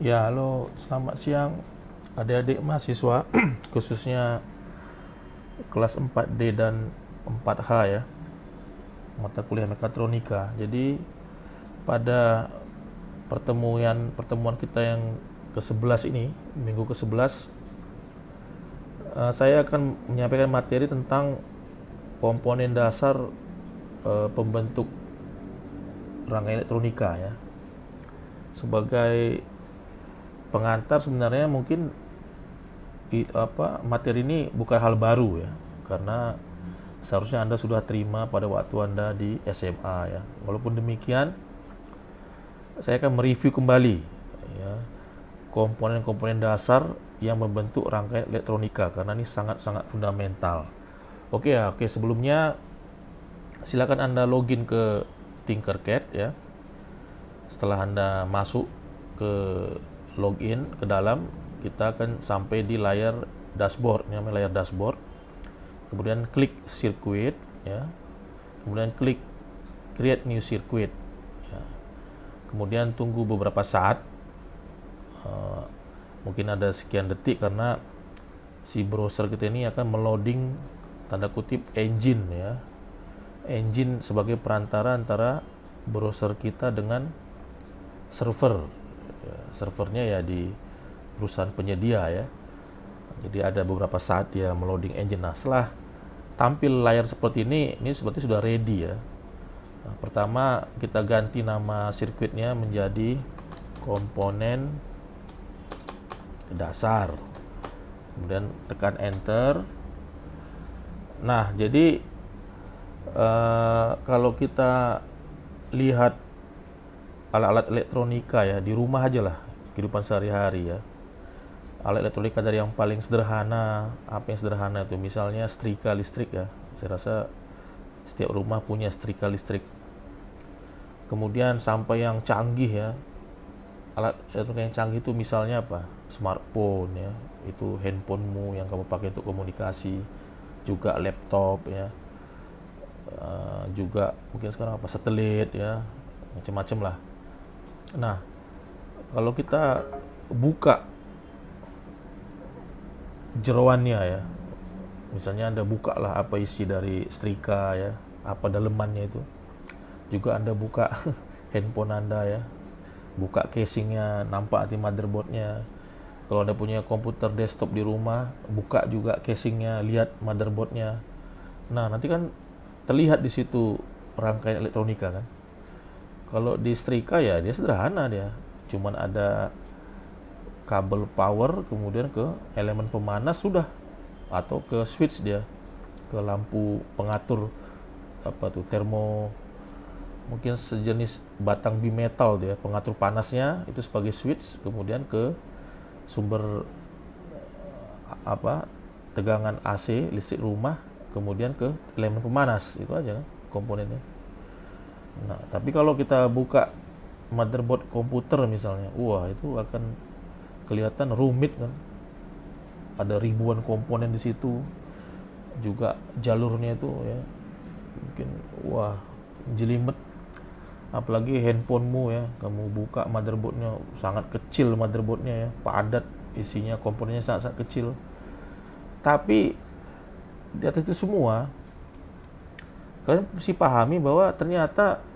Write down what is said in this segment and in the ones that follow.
Ya, halo, selamat siang adik-adik mahasiswa, khususnya kelas 4D dan 4H ya, mata kuliah mekatronika. Jadi pada pertemuan kita yang ke-11 ini, minggu ke-11, saya akan menyampaikan materi tentang komponen dasar pembentuk rangkaian elektronika ya. Sebagai pengantar sebenarnya mungkin materi ini bukan hal baru ya, karena seharusnya Anda sudah terima pada waktu Anda di SMA ya. Walaupun demikian, saya akan mereview kembali ya, komponen-komponen dasar yang membentuk rangkaian elektronika karena ini sangat-sangat fundamental. Oke, sebelumnya silakan Anda login ke Tinkercad ya. Setelah Anda masuk ke login ke dalam, kita akan sampai di layar dashboard, namanya layar dashboard. Kemudian klik circuit ya. Kemudian klik create new circuit ya. Kemudian tunggu beberapa saat, mungkin ada sekian detik karena si browser kita ini akan meloading tanda kutip engine ya. Engine sebagai perantara antara browser kita dengan server ya, servernya ya di perusahaan penyedia ya. Jadi ada beberapa saat dia meloading engine. Nah, setelah tampil layar seperti ini seperti sudah ready ya. Nah, pertama kita ganti nama sirkuitnya menjadi komponen dasar. Kemudian tekan enter. Nah, jadi kalau kita lihat alat-alat elektronika ya di rumah aja lah, kehidupan sehari-hari ya. Alat elektronika dari yang paling sederhana, apa yang sederhana itu misalnya setrika listrik ya. Saya rasa setiap rumah punya setrika listrik. Kemudian sampai yang canggih ya. Alat elektronika yang canggih itu misalnya apa? Smartphone ya. Itu handphonemu yang kamu pakai untuk komunikasi. Juga laptop ya. Juga mungkin sekarang apa? Satelit ya. Macam-macam lah. Nah, kalau kita buka jeroannya ya, misalnya Anda buka lah apa isi dari setrika ya, apa dalemannya itu. Juga Anda buka handphone Anda ya, buka casingnya, nampak nanti motherboardnya. Kalau Anda punya komputer desktop di rumah, buka juga casingnya, lihat motherboardnya. Nah, nanti kan terlihat di situ rangkaian elektronika kan. Kalau di setrika ya dia sederhana dia, cuman ada kabel power kemudian ke elemen pemanas sudah, atau ke switch dia, ke lampu pengatur apa tuh termo, mungkin sejenis batang bimetal dia, pengatur panasnya itu sebagai switch, kemudian ke sumber tegangan AC listrik rumah, kemudian ke elemen pemanas. Itu aja kan komponennya. Nah, tapi kalau kita buka motherboard komputer misalnya, wah itu akan kelihatan rumit kan. Ada ribuan komponen di situ. Juga jalurnya itu ya. Mungkin wah jelimet. Apalagi handphonemu ya, kamu buka motherboardnya sangat kecil, motherboardnya ya, padat isinya, komponennya sangat-sangat kecil. Tapi di atas itu semua kalian mesti pahami bahwa ternyata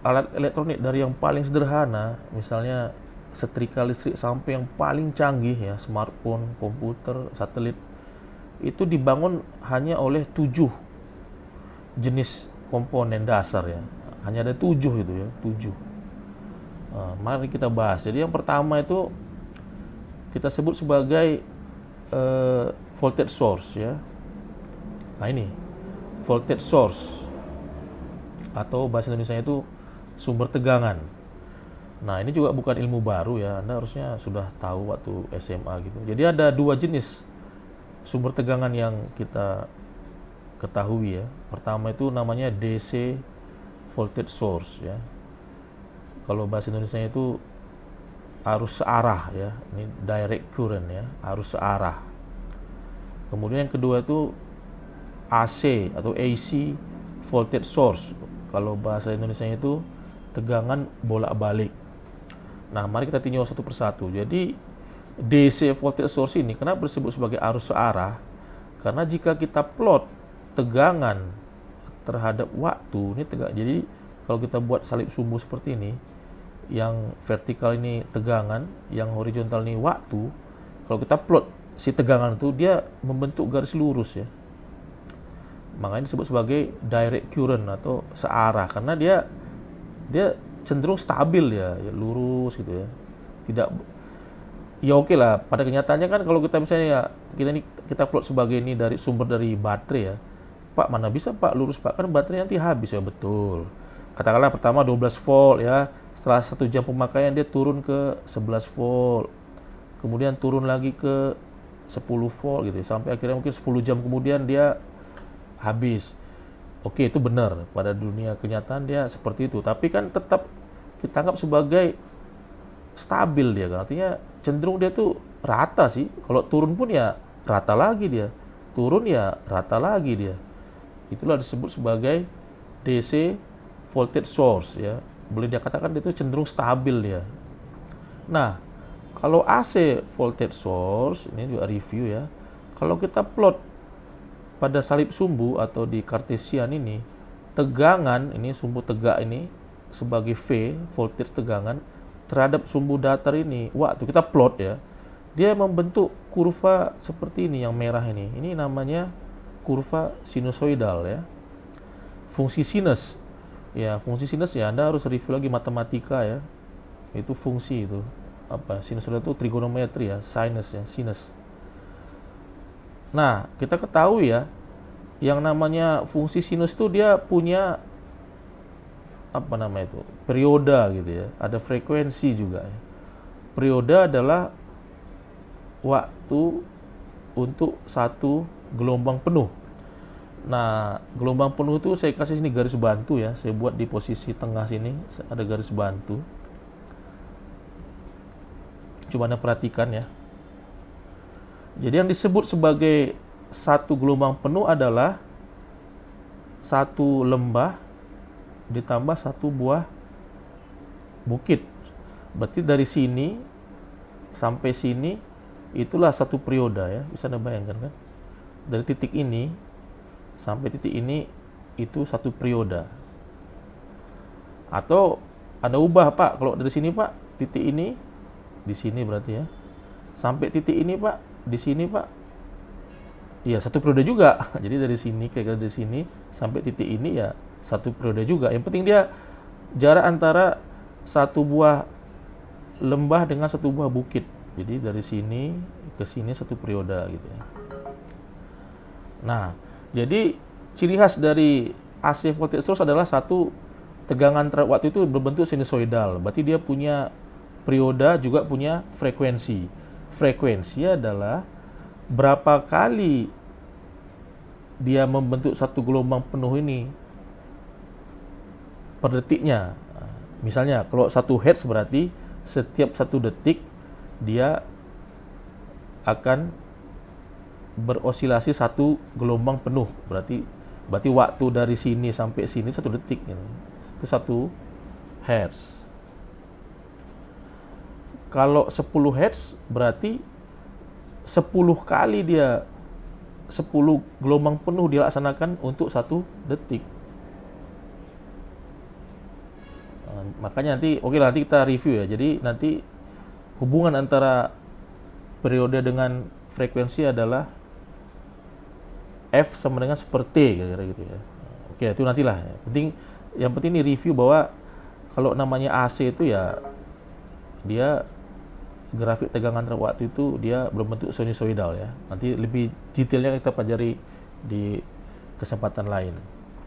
alat elektronik dari yang paling sederhana, misalnya setrika listrik, sampai yang paling canggih ya, smartphone, komputer, satelit, itu dibangun hanya oleh 7 jenis komponen dasar ya. Hanya ada 7 itu ya, 7. Nah, mari kita bahas. Jadi yang pertama itu kita sebut sebagai voltage source ya. Nah ini voltage source, atau bahasa Indonesia itu sumber tegangan. Nah, ini juga bukan ilmu baru ya, Anda harusnya sudah tahu waktu SMA gitu. Jadi ada 2 jenis sumber tegangan yang kita ketahui ya. Pertama itu namanya DC voltage source ya. Kalau bahasa Indonesia itu arus searah ya. Ini direct current ya, arus searah. Kemudian yang kedua itu AC atau AC voltage source. Kalau bahasa Indonesia itu tegangan bolak-balik. Nah, mari kita tinjau satu persatu. Jadi DC voltage source ini kenapa disebut sebagai arus searah? Karena jika kita plot tegangan terhadap waktu, ini tegak. Jadi kalau kita buat salib sumbu seperti ini, yang vertikal ini tegangan, yang horizontal ini waktu. Kalau kita plot si tegangan itu, dia membentuk garis lurus ya. Makanya disebut sebagai direct current atau searah, karena dia cenderung stabil ya, lurus gitu ya. Tidak, ya oke lah. Pada kenyataannya kan kalau kita misalnya ya, kita plot sebagai ini dari sumber dari baterai ya. Pak, mana bisa Pak lurus Pak, kan baterai nanti habis ya. Betul. Katakanlah pertama 12 volt ya. Setelah 1 jam pemakaian dia turun ke 11 volt. Kemudian turun lagi ke 10 volt gitu ya. Sampai akhirnya mungkin 10 jam kemudian dia habis. Oke, itu benar. Pada dunia kenyataan dia seperti itu. Tapi kan tetap kita anggap sebagai stabil dia. Artinya cenderung dia tuh rata sih. Kalau turun pun ya rata lagi dia. Turun ya rata lagi dia. Itulah disebut sebagai DC voltage source ya. Boleh dikatakan itu cenderung stabil dia. Nah, kalau AC voltage source, ini juga review ya. Kalau kita plot pada salib sumbu atau di kartesian ini, tegangan, ini sumbu tegak ini sebagai V, voltage tegangan, terhadap sumbu datar ini, waktu kita plot ya, dia membentuk kurva seperti ini yang merah ini. Ini namanya kurva sinusoidal ya. Fungsi sinus. Ya, fungsi sinus ya Anda harus review lagi matematika ya. Itu fungsi itu. Apa? Sinusoidal itu trigonometri ya, sinus ya, sinus. Nah, kita ketahui ya, yang namanya fungsi sinus itu dia punya apa namanya itu? Periode gitu ya. Ada frekuensi juga ya. Periode adalah waktu untuk satu gelombang penuh. Nah, gelombang penuh itu saya kasih sini garis bantu ya. Saya buat di posisi tengah sini ada garis bantu. Coba Anda perhatikan ya. Jadi yang disebut sebagai satu gelombang penuh adalah satu lembah ditambah satu buah bukit. Berarti dari sini sampai sini itulah satu periode ya. Bisa Anda bayangkan kan? Dari titik ini sampai titik ini itu satu periode. Atau Anda ubah Pak, kalau dari sini Pak, titik ini di sini berarti ya. Sampai titik ini Pak, di sini Pak. Iya, satu periode juga. Jadi dari sini kayak dari sini sampai titik ini ya satu periode juga. Yang penting dia jarak antara satu buah lembah dengan satu buah bukit. Jadi dari sini ke sini satu periode gitu ya. Nah, jadi ciri khas dari AC voltage source adalah satu tegangan terhadap waktu itu berbentuk sinusoidal. Berarti dia punya periode juga punya frekuensi. Frekuensi adalah berapa kali dia membentuk satu gelombang penuh ini per detiknya. Misalnya kalau 1 Hz berarti setiap 1 detik dia akan berosilasi satu gelombang penuh. Berarti waktu dari sini sampai sini 1 detik gitu. Itu 1 Hz. Kalau 10 Hz berarti 10 kali dia 10 gelombang penuh dilaksanakan untuk 1 detik. Makanya nanti nanti kita review ya. Jadi nanti hubungan antara periode dengan frekuensi adalah F sama dengan per T kira-kira gitu ya. Oke, itu nantilah. Yang penting ini review bahwa kalau namanya AC itu ya dia grafik tegangan terhadap waktu itu dia berbentuk sinusoidal ya. Nanti lebih detailnya kita pelajari di kesempatan lain.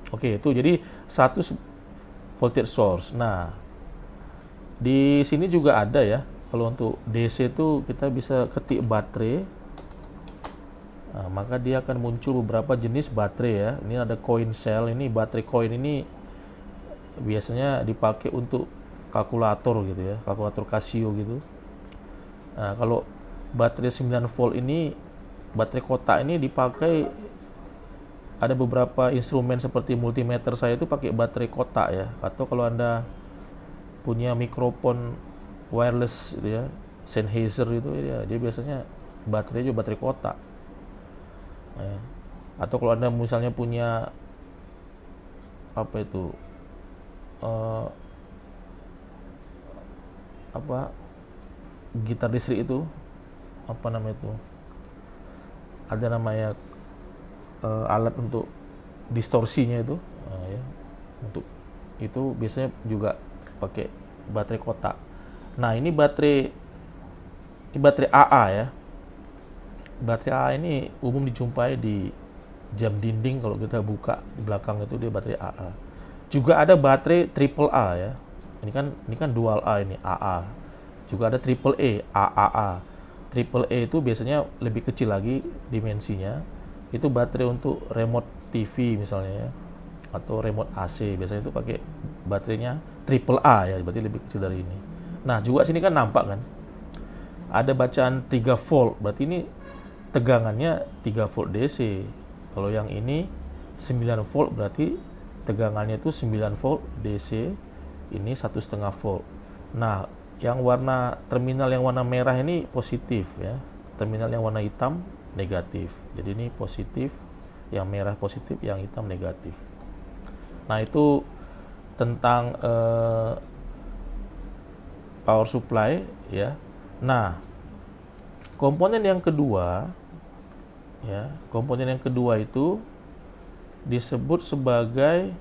Oke, itu jadi satu voltage source. Nah, di sini juga ada ya. Kalau untuk DC itu kita bisa ketik baterai. Nah, maka dia akan muncul beberapa jenis baterai ya. Ini ada coin cell, ini baterai coin ini biasanya dipakai untuk kalkulator gitu ya, kalkulator Casio gitu. Nah, kalau baterai 9 volt ini, baterai kotak ini dipakai, ada beberapa instrumen seperti multimeter saya itu pakai baterai kotak ya. Atau kalau Anda punya mikrofon wireless itu ya, Sennheiser itu ya, dia biasanya baterainya juga baterai kotak. Ya. Atau kalau Anda misalnya punya apa itu gitar listrik itu apa namanya itu, ada namanya alat untuk distorsinya itu, ya, untuk itu biasanya juga pakai baterai kotak. Nah ini baterai AA ya. Baterai AA ini umum dijumpai di jam dinding, kalau kita buka di belakang itu dia baterai AA. Juga ada baterai triple A ya. Ini kan dual A ini, AA. Juga ada triple E, AAA. Triple E itu biasanya lebih kecil lagi dimensinya. Itu baterai untuk remote TV misalnya ya, atau remote AC. Biasanya itu pakai baterainya triple A ya, berarti lebih kecil dari ini. Nah, juga sini kan nampak kan, ada bacaan 3 volt, berarti ini tegangannya 3 volt DC. Kalau yang ini 9 volt, berarti tegangannya itu 9 volt DC, ini 1,5 volt. Nah, yang warna terminal yang warna merah ini positif ya, terminal yang warna hitam negatif. Jadi ini positif, yang merah positif, yang hitam negatif. Nah, itu tentang power supply ya. Nah, komponen yang kedua ya, komponen yang kedua itu disebut sebagai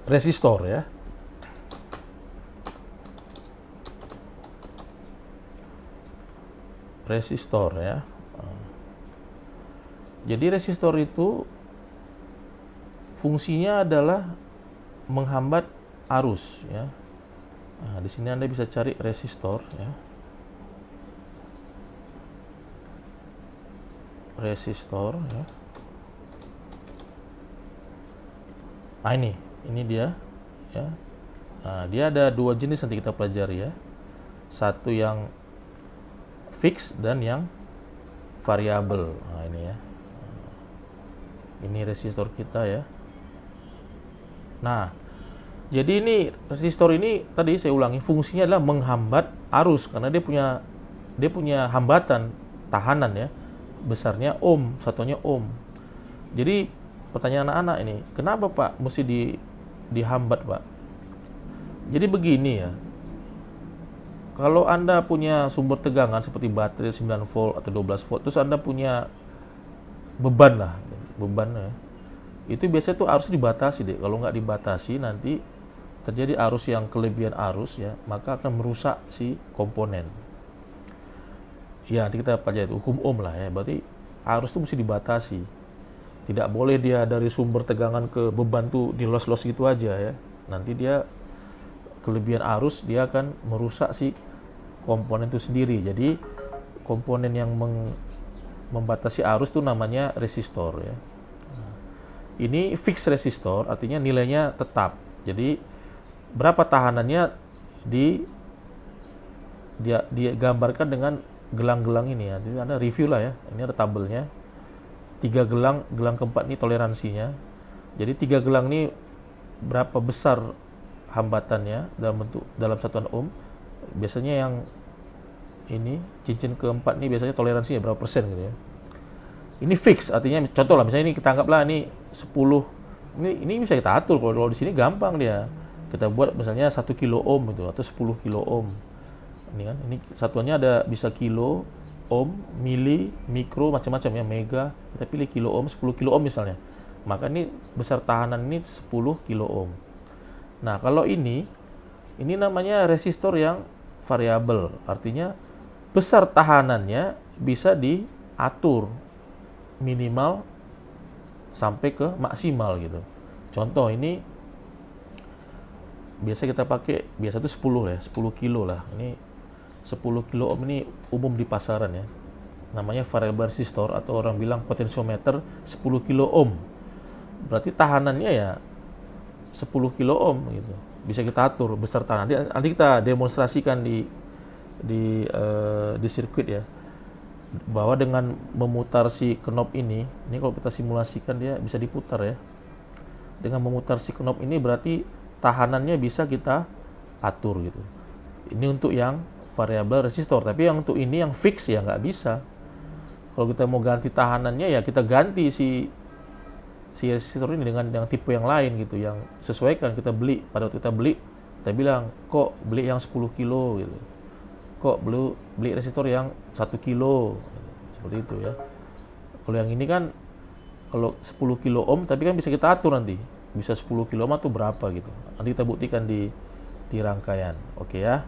resistor ya. Resistor ya. Jadi resistor itu fungsinya adalah menghambat arus ya. Nah, di sini Anda bisa cari resistor ya. Resistor ya. Nah, ini dia ya. Nah, dia ada dua jenis nanti kita pelajari ya. Satu yang fix dan yang variabel. Nah, ini ya. Ini resistor kita ya. Nah, jadi ini resistor ini tadi saya ulangi, fungsinya adalah menghambat arus karena dia punya hambatan tahanan ya. Besarnya ohm, satunya ohm. Jadi pertanyaan anak-anak ini, kenapa Pak mesti dihambat, Pak? Jadi begini ya. Kalau Anda punya sumber tegangan seperti baterai 9 volt atau 12 volt, terus Anda punya beban ya. Itu biasanya tuh arus dibatasi deh. Kalau nggak dibatasi nanti terjadi arus yang kelebihan arus ya, maka akan merusak si komponen. Ya, nanti kita pelajari hukum Ohm lah ya. Berarti arus itu mesti dibatasi. Tidak boleh dia dari sumber tegangan ke beban tuh di-los gitu aja ya. Nanti dia kelebihan arus dia akan merusak si komponen itu sendiri. Jadi komponen yang membatasi arus itu namanya resistor ya. Ini fixed resistor, artinya nilainya tetap. Jadi berapa tahanannya dia gambarkan dengan gelang-gelang ini ya. Jadi Anda review lah ya. Ini ada tabelnya. 3 gelang keempat ini toleransinya. Jadi 3 gelang ini berapa besar hambatannya dalam satuan ohm. Biasanya yang ini cincin keempat ini biasanya toleransinya berapa persen gitu ya. Ini fix, artinya contoh lah misalnya ini kita anggaplah ini 10. Ini bisa kita atur, kalau di sini gampang dia. Kita buat misalnya 1 kilo ohm gitu atau 10 kilo ohm. Ini kan, ini satuannya ada bisa kilo, ohm, mili, mikro, macam-macam ya, mega. Kita pilih kilo ohm, 10 kilo ohm misalnya. Maka ini besar tahanan ini 10 kilo ohm. Nah, kalau ini namanya resistor yang variabel. Artinya besar tahanannya bisa diatur minimal sampai ke maksimal gitu. Contoh ini biasa kita pakai, biasa itu 10 ya, 10 kilo lah. Ini 10 kilo ohm ini umum di pasaran ya. Namanya variable resistor atau orang bilang potensiometer 10 kilo ohm. Berarti tahanannya ya 10 kilo ohm gitu. Bisa kita atur besar tahanan. Nanti kita demonstrasikan di sirkuit ya. Bahwa dengan memutar si knob ini kalau kita simulasikan dia bisa diputar ya. Dengan memutar si knob ini berarti tahanannya bisa kita atur gitu. Ini untuk yang variabel resistor, tapi yang untuk ini yang fix ya nggak bisa. Kalau kita mau ganti tahanannya ya kita ganti si resistor ini dengan yang tipe yang lain gitu, yang sesuaikan. Kita beli, pada waktu kita beli, kita bilang kok beli yang 10 kilo gitu, kok beli resistor yang 1 kilo gitu. Seperti itu ya. Kalau yang ini kan kalau 10 kilo ohm, tapi kan bisa kita atur nanti, bisa 10 kilo ohm atau berapa gitu, nanti kita buktikan di rangkaian. Oke ya.